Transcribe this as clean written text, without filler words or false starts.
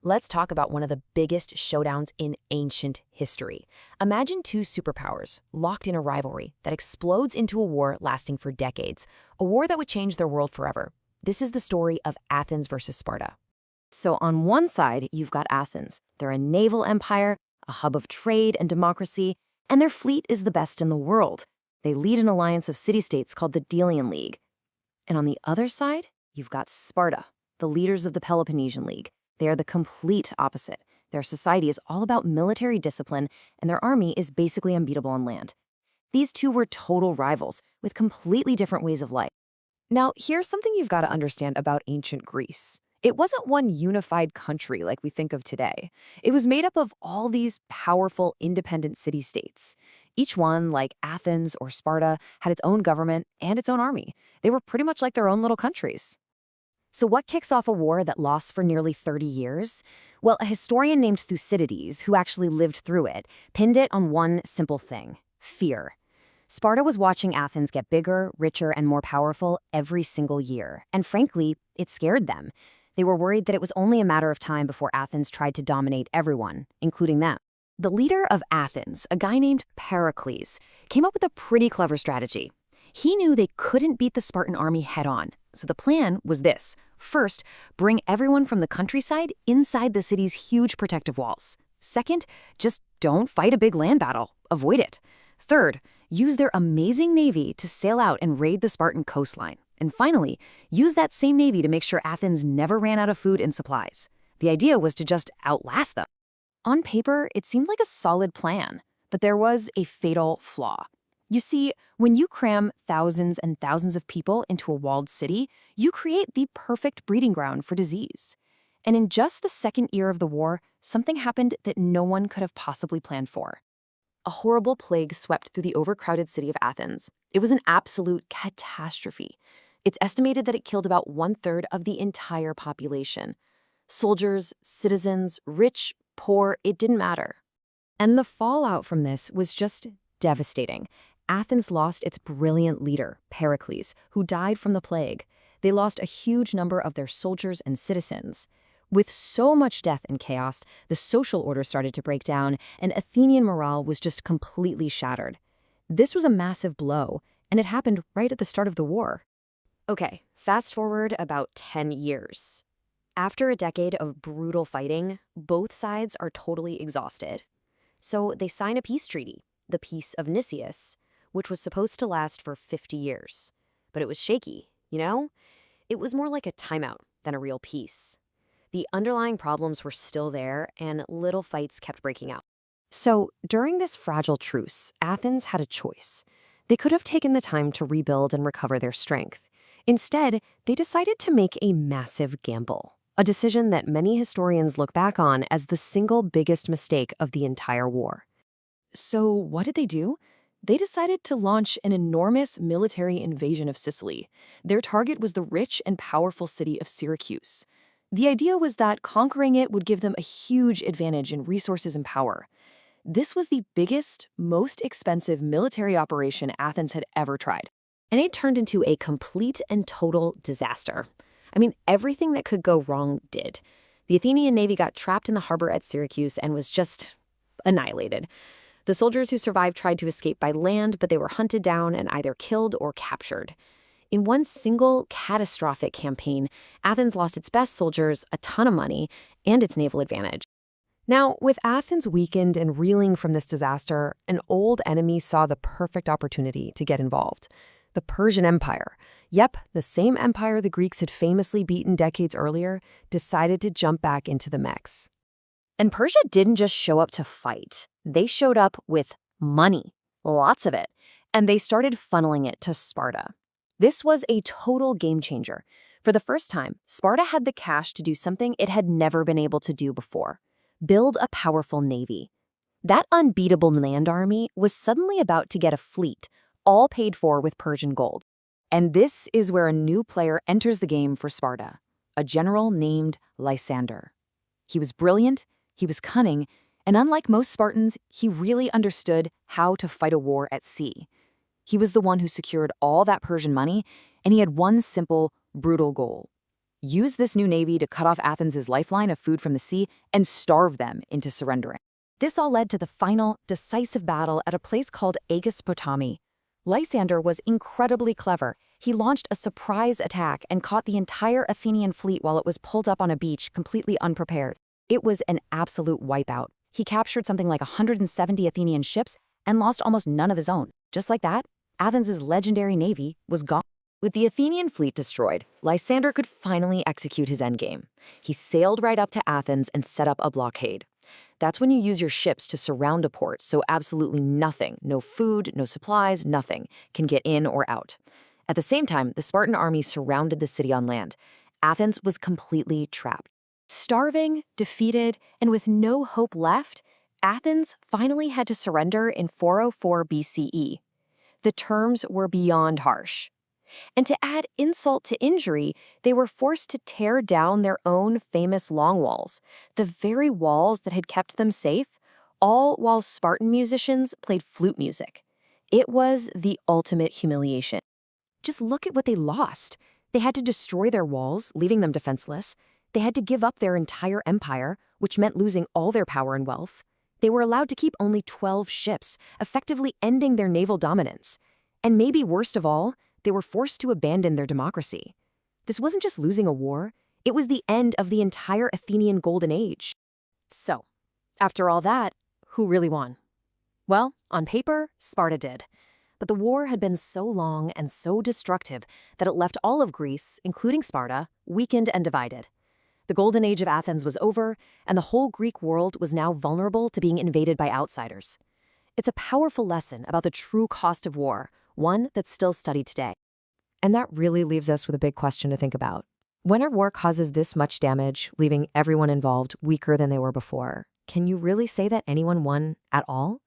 Let's talk about one of the biggest showdowns in ancient history. Imagine two superpowers locked in a rivalry that explodes into a war lasting for decades, a war that would change their world forever. This is the story of Athens versus Sparta. So on one side, you've got Athens. They're a naval empire, a hub of trade and democracy, and their fleet is the best in the world. They lead an alliance of city-states called the Delian League. And on the other side, you've got Sparta, the leaders of the Peloponnesian League. They are the complete opposite. Their society is all about military discipline, and their army is basically unbeatable on land. These two were total rivals, with completely different ways of life. Now, here's something you've got to understand about ancient Greece. It wasn't one unified country like we think of today. It was made up of all these powerful, independent city-states. Each one, like Athens or Sparta, had its own government and its own army. They were pretty much like their own little countries. So what kicks off a war that lasts for nearly 30 years? Well, a historian named Thucydides, who actually lived through it, pinned it on one simple thing: fear. Sparta was watching Athens get bigger, richer, and more powerful every single year, and frankly, it scared them. They were worried that it was only a matter of time before Athens tried to dominate everyone, including them. The leader of Athens, a guy named Pericles, came up with a pretty clever strategy. He knew they couldn't beat the Spartan army head-on, so the plan was this. First, bring everyone from the countryside inside the city's huge protective walls. Second, just don't fight a big land battle. Avoid it. Third, use their amazing navy to sail out and raid the Spartan coastline. And finally, use that same navy to make sure Athens never ran out of food and supplies. The idea was to just outlast them. On paper, it seemed like a solid plan, but there was a fatal flaw. You see, when you cram thousands and thousands of people into a walled city, you create the perfect breeding ground for disease. And in just the second year of the war, something happened that no one could have possibly planned for. A horrible plague swept through the overcrowded city of Athens. It was an absolute catastrophe. It's estimated that it killed about 1/3 of the entire population. Soldiers, citizens, rich, poor, it didn't matter. And the fallout from this was just devastating. Athens lost its brilliant leader, Pericles, who died from the plague. They lost a huge number of their soldiers and citizens. With so much death and chaos, the social order started to break down, and Athenian morale was just completely shattered. This was a massive blow, and it happened right at the start of the war. Okay, fast forward about 10 years. After a decade of brutal fighting, both sides are totally exhausted. So they sign a peace treaty, the Peace of Nicias, which was supposed to last for 50 years. But it was shaky, you know? It was more like a timeout than a real peace. The underlying problems were still there, and little fights kept breaking out. So during this fragile truce, Athens had a choice. They could have taken the time to rebuild and recover their strength. Instead, they decided to make a massive gamble, a decision that many historians look back on as the single biggest mistake of the entire war. So what did they do? They decided to launch an enormous military invasion of Sicily. Their target was the rich and powerful city of Syracuse. The idea was that conquering it would give them a huge advantage in resources and power. This was the biggest, most expensive military operation Athens had ever tried. And it turned into a complete and total disaster. I mean, everything that could go wrong did. The Athenian navy got trapped in the harbor at Syracuse and was just annihilated. The soldiers who survived tried to escape by land, but they were hunted down and either killed or captured. In one single catastrophic campaign, Athens lost its best soldiers, a ton of money, and its naval advantage. Now, with Athens weakened and reeling from this disaster, an old enemy saw the perfect opportunity to get involved. The Persian Empire. Yep, the same empire the Greeks had famously beaten decades earlier, decided to jump back into the mix. And Persia didn't just show up to fight. They showed up with money, lots of it, and they started funneling it to Sparta. This was a total game changer. For the first time, Sparta had the cash to do something it had never been able to do before: build a powerful navy. That unbeatable land army was suddenly about to get a fleet, all paid for with Persian gold. And this is where a new player enters the game for Sparta, a general named Lysander. He was brilliant, he was cunning, and unlike most Spartans, he really understood how to fight a war at sea. He was the one who secured all that Persian money, and he had one simple, brutal goal: use this new navy to cut off Athens' lifeline of food from the sea and starve them into surrendering. This all led to the final, decisive battle at a place called Aegispotami. Lysander was incredibly clever. He launched a surprise attack and caught the entire Athenian fleet while it was pulled up on a beach, completely unprepared. It was an absolute wipeout. He captured something like 170 Athenian ships and lost almost none of his own. Just like that, Athens' legendary navy was gone. With the Athenian fleet destroyed, Lysander could finally execute his endgame. He sailed right up to Athens and set up a blockade. That's when you use your ships to surround a port so absolutely nothing, no food, no supplies, nothing, can get in or out. At the same time, the Spartan army surrounded the city on land. Athens was completely trapped. Starving, defeated, and with no hope left, Athens finally had to surrender in 404 BCE. The terms were beyond harsh. And to add insult to injury, they were forced to tear down their own famous long walls, the very walls that had kept them safe, all while Spartan musicians played flute music. It was the ultimate humiliation. Just look at what they lost. They had to destroy their walls, leaving them defenseless. They had to give up their entire empire, which meant losing all their power and wealth. They were allowed to keep only 12 ships, effectively ending their naval dominance. And maybe worst of all, they were forced to abandon their democracy. This wasn't just losing a war, it was the end of the entire Athenian Golden Age. So, after all that, who really won? Well, on paper, Sparta did. But the war had been so long and so destructive that it left all of Greece, including Sparta, weakened and divided. The Golden Age of Athens was over, and the whole Greek world was now vulnerable to being invaded by outsiders. It's a powerful lesson about the true cost of war, one that's still studied today. And that really leaves us with a big question to think about. When a war causes this much damage, leaving everyone involved weaker than they were before, can you really say that anyone won at all?